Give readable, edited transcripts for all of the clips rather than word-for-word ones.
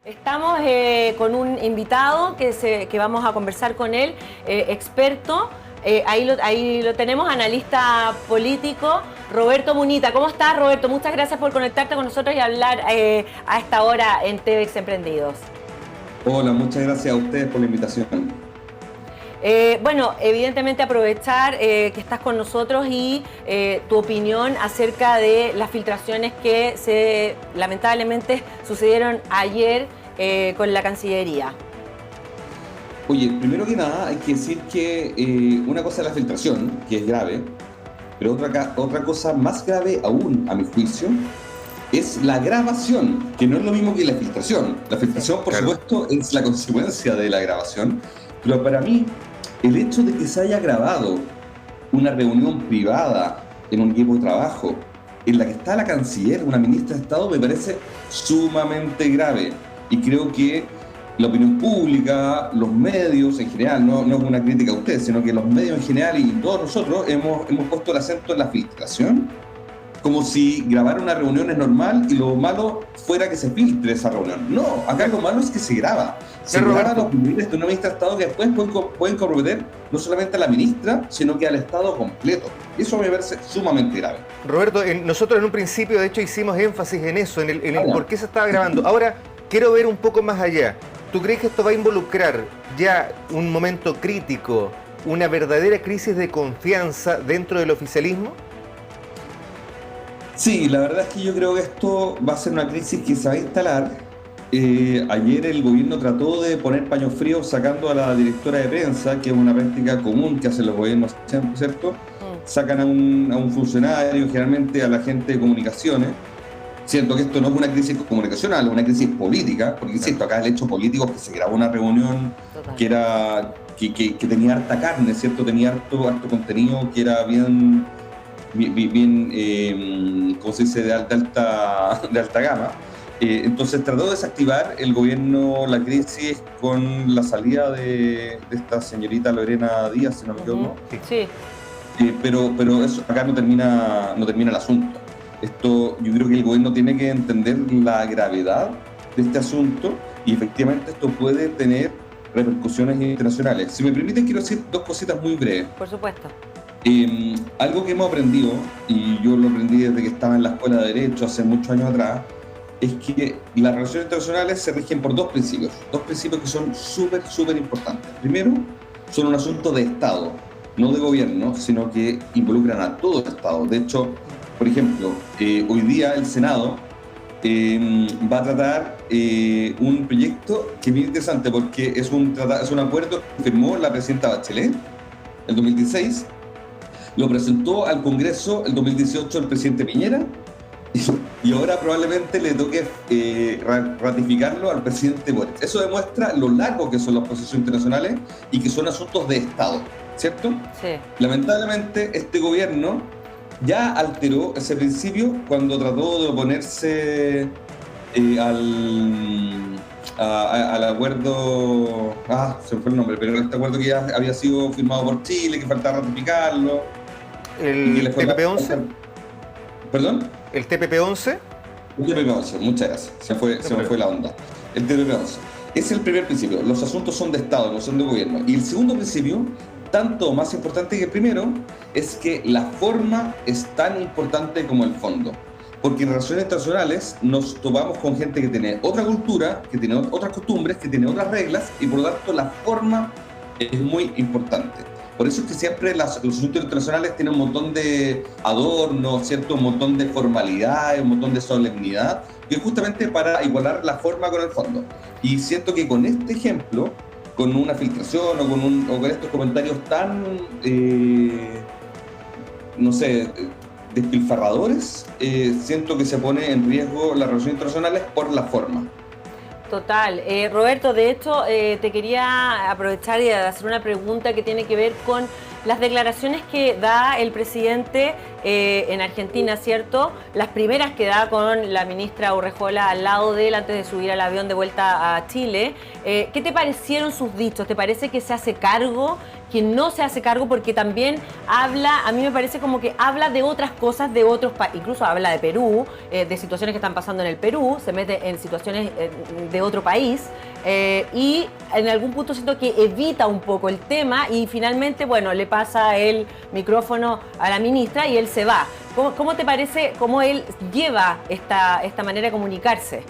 Estamos con un invitado que vamos a conversar con él, experto. Ahí lo tenemos, analista político, Roberto Munita. ¿Cómo estás, Roberto? Muchas gracias por conectarte con nosotros y hablar a esta hora en TVX Emprendidos. Hola, muchas gracias a ustedes por la invitación. Bueno, evidentemente aprovechar que estás con nosotros y tu opinión acerca de las filtraciones que lamentablemente sucedieron ayer con la Cancillería. Oye, primero que nada hay que decir que una cosa es la filtración, que es grave, pero otra cosa más grave aún, a mi juicio, es la grabación, que no es lo mismo que la filtración. La filtración, por supuesto, es la consecuencia de la grabación, pero para mí, el hecho de que se haya grabado una reunión privada en un equipo de trabajo en la que está la canciller, una ministra de Estado, me parece sumamente grave. Y creo que la opinión pública, los medios en general, no es una crítica a ustedes, sino que los medios en general y todos nosotros hemos puesto el acento en la filtración, como si grabar una reunión es normal y lo malo fuera que se filtre esa reunión. No, acá lo malo es que se graba. Se graba los niveles de una ministra de Estado que después pueden comprometer no solamente a la ministra, sino que al Estado completo. Eso me parece sumamente grave. Roberto, nosotros en un principio, de hecho, hicimos énfasis en eso, en el por qué se estaba grabando. Ahora, quiero ver un poco más allá. ¿Tú crees que esto va a involucrar ya un momento crítico, una verdadera crisis de confianza dentro del oficialismo? Sí, la verdad es que yo creo que esto va a ser una crisis que se va a instalar. Ayer el gobierno trató de poner paños fríos sacando a la directora de prensa, que es una práctica común que hacen los gobiernos, ¿cierto? Sacan a un funcionario, generalmente a la gente de comunicaciones. Siento que esto no es una crisis comunicacional, es una crisis política, porque insisto, acá el hecho político es que se grabó una reunión que tenía harta carne, ¿cierto? Tenía harto contenido que era bien ¿cómo se dice?, de alta gama. Entonces trató de desactivar el gobierno la crisis con la salida de esta señorita Lorena Díaz, si no me equivoco. Sí. Pero eso acá no termina el asunto. Esto, yo creo que el gobierno tiene que entender la gravedad de este asunto y efectivamente esto puede tener repercusiones internacionales. Si me permiten, quiero decir dos cositas muy breves. Por supuesto. Algo que hemos aprendido, y yo lo aprendí desde que estaba en la escuela de Derecho hace muchos años atrás, es que las relaciones internacionales se rigen por dos principios que son súper importantes. Primero, son un asunto de Estado, no de gobierno, sino que involucran a todo el Estado. De hecho, por ejemplo, hoy día el Senado va a tratar un proyecto que es bien interesante porque es un acuerdo que firmó la presidenta Bachelet en 2016, lo presentó al Congreso el 2018 el presidente Piñera y ahora probablemente le toque ratificarlo al presidente Boric. Eso demuestra lo largo que son los procesos internacionales y que son asuntos de Estado, ¿cierto? Sí. Lamentablemente este gobierno ya alteró ese principio cuando trató de oponerse al acuerdo, se me fue el nombre, pero este acuerdo que ya había sido firmado por Chile, que faltaba ratificarlo. ¿El TPP-11? ¿Perdón? ¿El TPP-11? El TPP-11, muchas gracias, se me fue la onda. El TPP-11. Es el primer principio, los asuntos son de Estado, no son de gobierno. Y el segundo principio, tanto más importante que el primero, es que la forma es tan importante como el fondo. Porque en relaciones internacionales nos topamos con gente que tiene otra cultura, que tiene otras costumbres, que tiene otras reglas, y por lo tanto la forma es muy importante. Por eso es que siempre los asuntos internacionales tienen un montón de adornos, ¿cierto? Un montón de formalidades, un montón de solemnidad, que es justamente para igualar la forma con el fondo. Y siento que con este ejemplo, con una filtración o con estos comentarios tan, no sé, despilfarradores, siento que se pone en riesgo las relaciones internacionales por la forma. Total. Roberto, de hecho, te quería aprovechar y hacer una pregunta que tiene que ver con las declaraciones que da el presidente en Argentina, ¿cierto? Las primeras que da con la ministra Urrejola al lado de él antes de subir al avión de vuelta a Chile. ¿Qué te parecieron sus dichos? ¿Te parece que se hace cargo que no se hace cargo porque también habla, a mí me parece como que habla de otras cosas de otros países, incluso habla de Perú, de situaciones que están pasando en el Perú, se mete en situaciones de otro país y en algún punto siento que evita un poco el tema y finalmente, bueno, le pasa el micrófono a la ministra y él se va. ¿Cómo te parece cómo él lleva esta manera de comunicarse?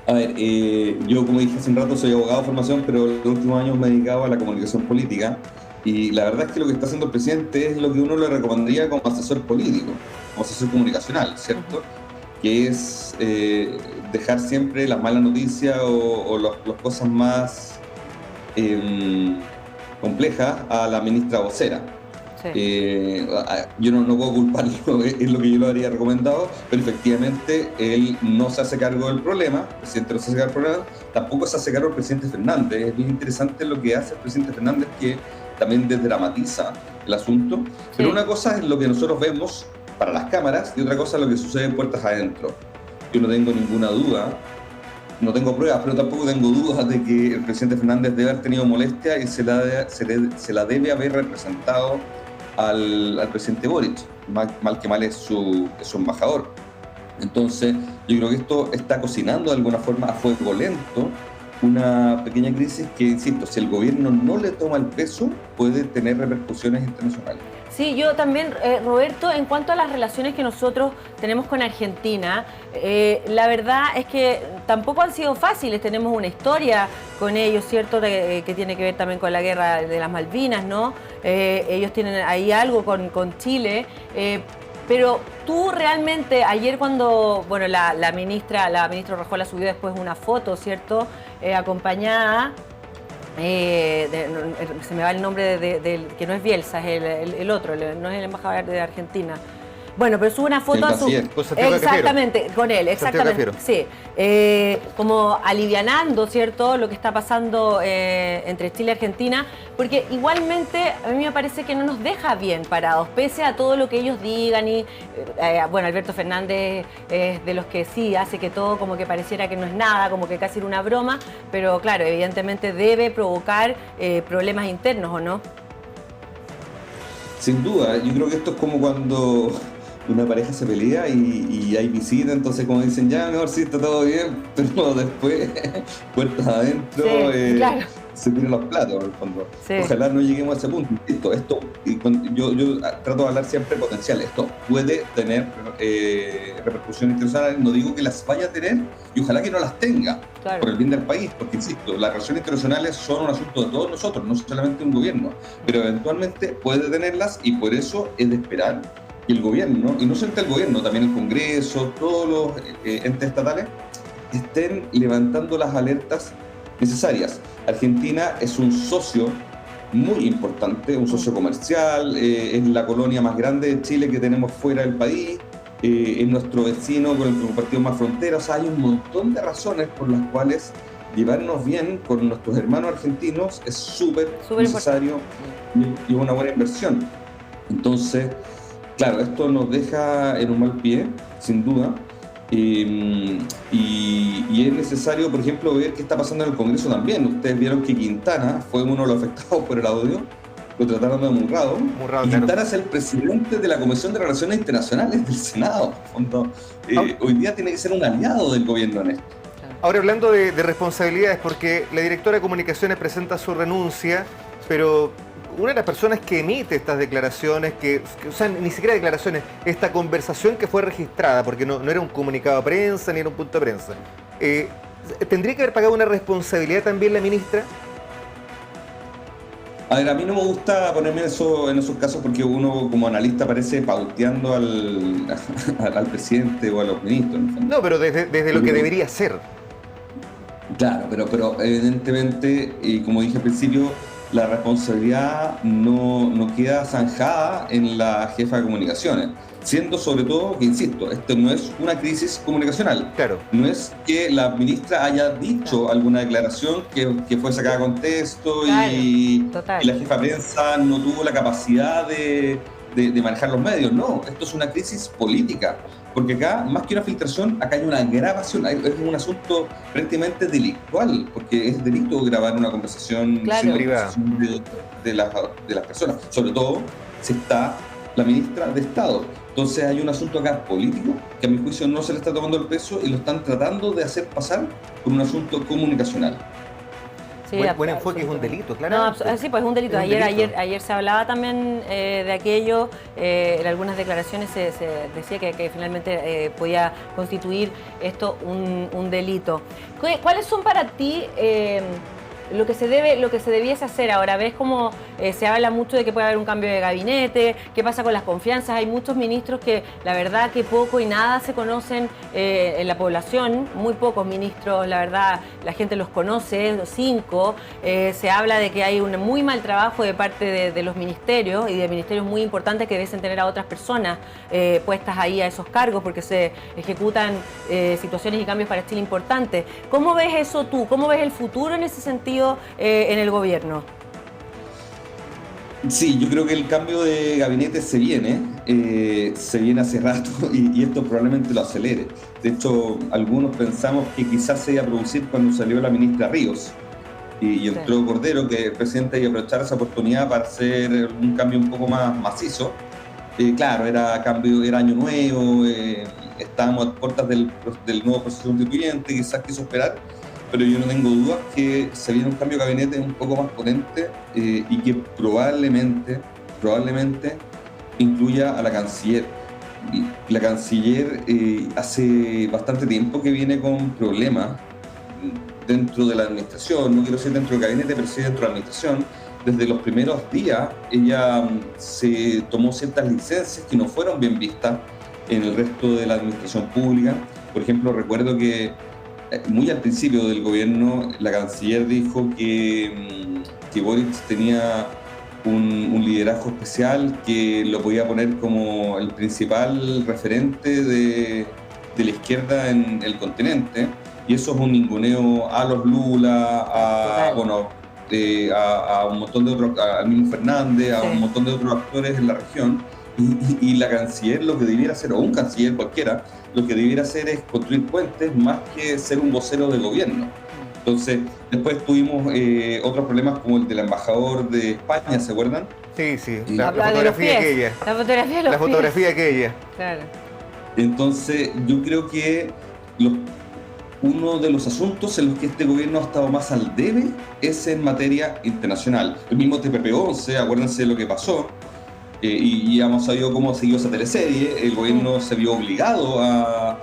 A ver, yo como dije hace un rato soy abogado de formación, pero los últimos años me he dedicado a la comunicación política y la verdad es que lo que está haciendo el presidente es lo que uno le recomendaría como asesor político, como asesor comunicacional, ¿cierto? Que es dejar siempre las malas noticias o las cosas más complejas a la ministra vocera. Sí. Yo no puedo culparlo, es lo que yo lo habría recomendado, pero efectivamente él no se hace cargo del problema, el presidente no se hace cargo del problema, tampoco se hace cargo el presidente Fernández. Es bien interesante lo que hace el presidente Fernández, que también desdramatiza el asunto, sí. Pero una cosa es lo que nosotros vemos para las cámaras y otra cosa es lo que sucede en puertas adentro. Yo no tengo ninguna duda, no tengo pruebas, pero tampoco tengo dudas de que el presidente Fernández debe haber tenido molestia y se la debe haber representado al presidente Boric, mal que mal es su embajador. Entonces yo creo que esto está cocinando de alguna forma a fuego lento una pequeña crisis que, insisto, si el gobierno no le toma el peso puede tener repercusiones internacionales. Sí, yo también, Roberto, en cuanto a las relaciones que nosotros tenemos con Argentina, la verdad es que tampoco han sido fáciles. Tenemos una historia con ellos, ¿cierto?, que tiene que ver también con la guerra de las Malvinas, ¿no? Ellos tienen ahí algo con Chile, pero tú realmente, ayer cuando, bueno, la ministra Rajola subió después una foto, ¿cierto?, acompañada... se me va el nombre del que no es Bielsa, es el otro, no es el embajador de Argentina. Bueno, pero sube una foto a su... Exactamente, con él, exactamente. Sí, como alivianando, ¿cierto?, lo que está pasando entre Chile y Argentina, porque igualmente a mí me parece que no nos deja bien parados, pese a todo lo que ellos digan y, bueno, Alberto Fernández es de los que sí hace que todo como que pareciera que no es nada, como que casi era una broma, pero claro, evidentemente debe provocar problemas internos, ¿o no? Sin duda, yo creo que esto es como cuando una pareja se pelea y hay visita, entonces como dicen, ya mejor sí, está todo bien, pero después, puertas adentro, sí, claro. Se tiran los platos en el fondo. Sí. Ojalá no lleguemos a ese punto. Yo trato de hablar siempre potencial. Esto puede tener repercusiones internacionales, no digo que las vaya a tener y ojalá que no las tenga, claro, por el bien del país, porque insisto, las relaciones internacionales son un asunto de todos nosotros, no solamente un gobierno, pero eventualmente puede tenerlas y por eso es de esperar que el gobierno, y no solamente el gobierno, también el Congreso, todos los entes estatales, estén levantando las alertas necesarias. Argentina es un socio muy importante, un socio comercial, es la colonia más grande de Chile que tenemos fuera del país, es nuestro vecino con el que compartimos más fronteras. O sea, hay un montón de razones por las cuales llevarnos bien con nuestros hermanos argentinos es súper necesario y una buena inversión. Entonces, claro, esto nos deja en un mal pie, sin duda, y es necesario, por ejemplo, ver qué está pasando en el Congreso también. Ustedes vieron que Quintana fue uno de los afectados por el audio, lo trataron de Murrado, y Quintana, claro, es el presidente de la Comisión de Relaciones Internacionales del Senado. Hoy día tiene que ser un aliado del gobierno en esto. Ahora, hablando de responsabilidades, porque la directora de Comunicaciones presenta su renuncia, pero una de las personas que emite estas declaraciones, o sea, ni siquiera declaraciones, esta conversación que fue registrada, porque no era un comunicado de prensa ni era un punto de prensa, ¿tendría que haber pagado una responsabilidad también la ministra? A ver, a mí no me gusta ponerme en esos casos porque uno como analista parece pauteando al presidente o a los ministros. No, pero desde lo que debería ser. Claro, pero evidentemente, y como dije al principio, la responsabilidad no queda zanjada en la jefa de comunicaciones, siendo sobre todo, que insisto, esto no es una crisis comunicacional. Claro. No es que la ministra haya dicho alguna declaración que fue sacada de contexto, claro, y la jefa de prensa no tuvo la capacidad de de manejar los medios. No, esto es una crisis política, porque acá, más que una filtración, acá hay una grabación, es un asunto prácticamente delictual, porque es delito grabar una conversación sin privada de las personas, sobre todo si está la ministra de Estado. Entonces hay un asunto acá político que a mi juicio no se le está tomando el peso y lo están tratando de hacer pasar por un asunto comunicacional. Sí, buen enfoque, es un delito, claro. No, sí, pues es un delito. Ayer se hablaba también de aquello, en algunas declaraciones se decía que finalmente podía constituir esto un delito. ¿Cuáles son para ti lo que se debiese hacer ahora? ¿Ves cómo se habla mucho de que puede haber un cambio de gabinete? ¿Qué pasa con las confianzas? Hay muchos ministros que la verdad que poco y nada se conocen en la población, muy pocos ministros, la verdad, la gente los conoce, 5. Se habla de que hay un muy mal trabajo de parte de los ministerios y de ministerios muy importantes que deben tener a otras personas puestas ahí a esos cargos porque se ejecutan situaciones y cambios para Chile importantes. ¿Cómo ves eso tú? ¿Cómo ves el futuro en ese sentido en el gobierno? Sí, yo creo que el cambio de gabinete se viene hace rato y esto probablemente lo acelere. De hecho, algunos pensamos que quizás se iba a producir cuando salió la ministra Ríos y entró Cordero, que el presidente iba a aprovechar esa oportunidad para hacer un cambio un poco más macizo. Claro, era año nuevo, estábamos a puertas del nuevo proceso constituyente, quizás quiso esperar, pero yo no tengo dudas que se viene un cambio de gabinete un poco más potente y que probablemente incluya a la canciller. La canciller hace bastante tiempo que viene con problemas dentro de la administración, no quiero decir dentro del gabinete, pero sí dentro de la administración. Desde los primeros días ella se tomó ciertas licencias que no fueron bien vistas en el resto de la administración pública. Por ejemplo, recuerdo que muy al principio del gobierno, la canciller dijo que Boric tenía un liderazgo especial, que lo podía poner como el principal referente de la izquierda en el continente, y eso es un ninguneo a los Lula, a un montón de otros, a mismo Fernández, a un montón de otros actores en la región, y la canciller lo que debiera hacer, o un canciller cualquiera, lo que debiera hacer es construir puentes más que ser un vocero de gobierno. Entonces, después tuvimos otros problemas como el del embajador de España, ¿se acuerdan? Sí, la fotografía aquella. La fotografía aquella. Claro. Entonces, yo creo que uno de los asuntos en los que este gobierno ha estado más al debe es en materia internacional. El mismo TPP-11, acuérdense de lo que pasó, y hemos sabido cómo siguió esa teleserie. El gobierno se vio obligado a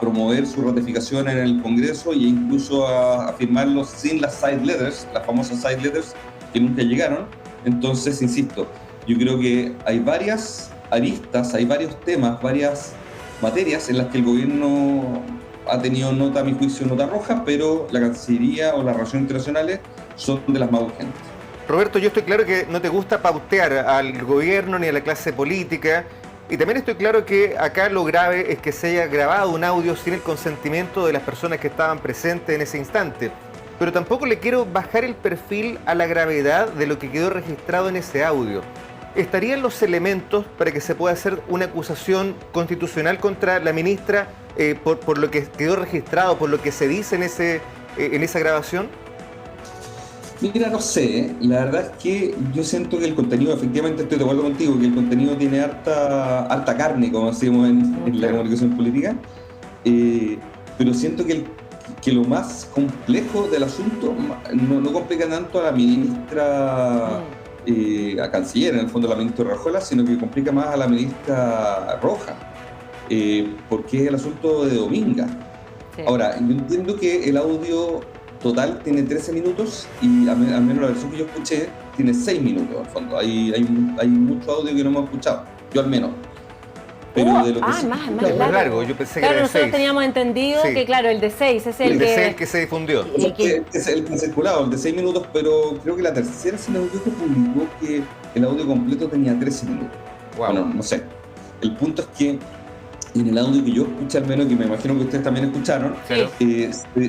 promover su ratificación en el Congreso e incluso a firmarlo sin las side letters, las famosas side letters que nunca llegaron. Entonces, insisto, yo creo que hay varias aristas, hay varios temas, varias materias en las que el gobierno ha tenido nota, a mi juicio, nota roja, pero la Cancillería o las relaciones internacionales son de las más urgentes. Roberto, yo estoy claro que no te gusta pautear al gobierno ni a la clase política, y también estoy claro que acá lo grave es que se haya grabado un audio sin el consentimiento de las personas que estaban presentes en ese instante. Pero tampoco le quiero bajar el perfil a la gravedad de lo que quedó registrado en ese audio. ¿Estarían los elementos para que se pueda hacer una acusación constitucional contra la ministra por lo que quedó registrado, por lo que se dice en esa grabación? Mira, no sé, la verdad es que yo siento que el contenido, efectivamente estoy de acuerdo contigo, que el contenido tiene harta carne, como decimos en la comunicación política, pero siento que lo más complejo del asunto no complica tanto a la ministra, a canciller, en el fondo la ministra Rajola, sino que complica más a la ministra Roja, porque es el asunto de Dominga. Sí. Ahora, yo entiendo que el audio total tiene 13 minutos y al menos la versión que yo escuché tiene 6 minutos al fondo. Hay mucho audio que no hemos escuchado, yo al menos. Pero de lo que es más largo, yo pensé que era de 6. Nosotros teníamos entendido que claro, el de 6 es el que se difundió. Es el que circulado, el de 6 minutos, pero creo que la tercera, si no me equivoco, publicó que el audio completo tenía 13 minutos. Wow. Bueno, no sé. El punto es que en el audio que yo escuché, al menos, que me imagino que ustedes también escucharon,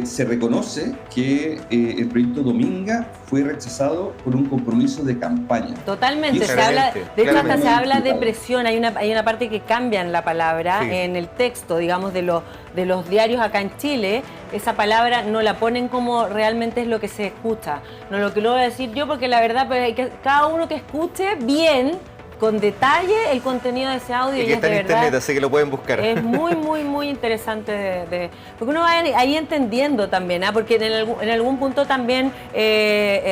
se reconoce que el proyecto Dominga fue rechazado por un compromiso de campaña. Totalmente, se habla, de hecho hasta se habla de presión, hay una parte que cambian la palabra en el texto, digamos, de los diarios acá en Chile, esa palabra no la ponen como realmente es lo que se escucha, no lo que lo voy a decir yo, porque la verdad, pues, hay que cada uno que escuche bien, con detalle, el contenido de ese audio. Y que está en internet, así que lo pueden buscar. Es muy interesante, porque uno va ahí entendiendo también, porque en algún punto también,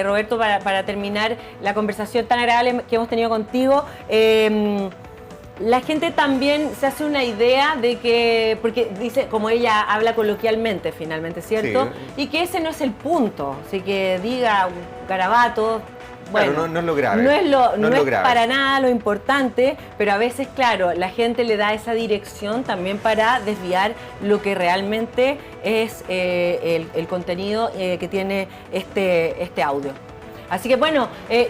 Roberto, para terminar la conversación tan agradable que hemos tenido contigo, la gente también se hace una idea de que, porque dice, como ella habla coloquialmente finalmente, ¿cierto? Sí. Y que ese no es el punto, así que diga garabatos. Bueno, claro, no es lo grave. No es grave. Para nada lo importante, pero a veces, claro, la gente le da esa dirección también para desviar lo que realmente es el contenido que tiene este audio. Así que bueno,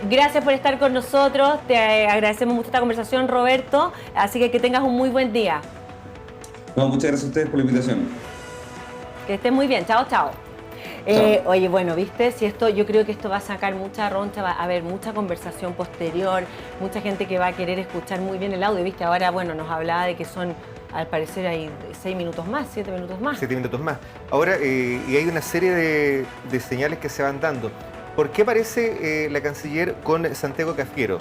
gracias por estar con nosotros, te agradecemos mucho esta conversación, Roberto, así que tengas un muy buen día. No, muchas gracias a ustedes por la invitación. Que estén muy bien, chao. Oye, bueno, viste, si esto, yo creo que esto va a sacar mucha roncha, va a haber mucha conversación posterior, mucha gente que va a querer escuchar muy bien el audio, viste, ahora, bueno, nos hablaba de que son, al parecer hay 6 minutos más, 7 minutos más. 7 minutos más. Ahora, y hay una serie de señales que se van dando. ¿Por qué aparece la canciller con Santiago Cafiero?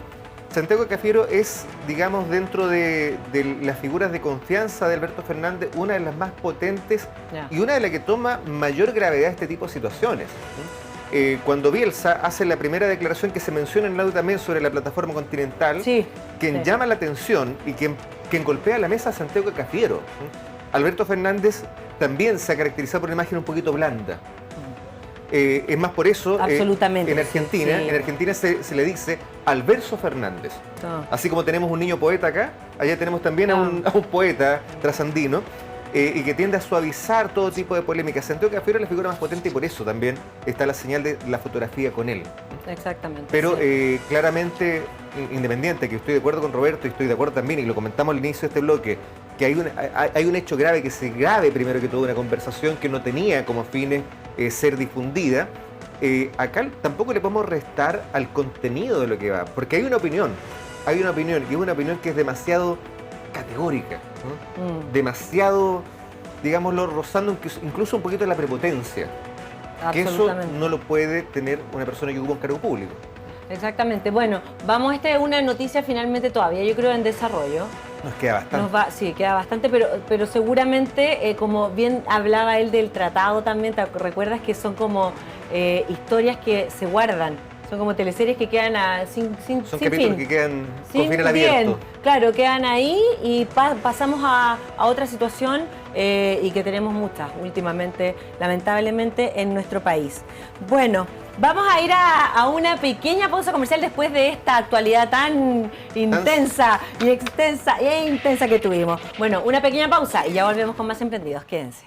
Santiago Cafiero es, digamos, dentro de las figuras de confianza de Alberto Fernández, una de las más potentes y una de las que toma mayor gravedad este tipo de situaciones. Cuando Bielsa hace la primera declaración que se menciona en el audio también sobre la plataforma continental, quien llama la atención y quien golpea la mesa a Santiago Cafiero. Alberto Fernández también se ha caracterizado por una imagen un poquito blanda. Es más, por eso en Argentina se le dice Alberto Fernández. Así como tenemos un niño poeta acá, allá tenemos también a un poeta trasandino y que tiende a suavizar todo tipo de polémicas. Santiago Cafiero es la figura más potente y por eso también está la señal de la fotografía con él. Exactamente. Pero claramente, independiente, que estoy de acuerdo con Roberto y estoy de acuerdo también, y lo comentamos al inicio de este bloque, que hay un hecho grave, que se grabe primero que todo una conversación que no tenía como fines ser difundida. Acá tampoco le podemos restar al contenido de lo que va, porque hay una opinión, y es una opinión que es demasiado categórica, ¿no? Demasiado, digámoslo, rozando incluso un poquito la prepotencia, que eso no lo puede tener una persona que ocupa un cargo público. Exactamente. Bueno, esta es una noticia finalmente todavía, yo creo, en desarrollo. Nos queda bastante. Sí, queda bastante, pero seguramente, como bien hablaba él del tratado también, ¿te recuerdas que son como historias que se guardan? Son como teleseries que quedan sin capítulos que quedan con final abierto. Claro, quedan ahí y pasamos a otra situación y que tenemos muchas últimamente, lamentablemente, en nuestro país. Bueno, vamos a ir a una pequeña pausa comercial después de esta actualidad tan intensa y extensa e intensa que tuvimos. Bueno, una pequeña pausa y ya volvemos con más Emprendidos. Quédense.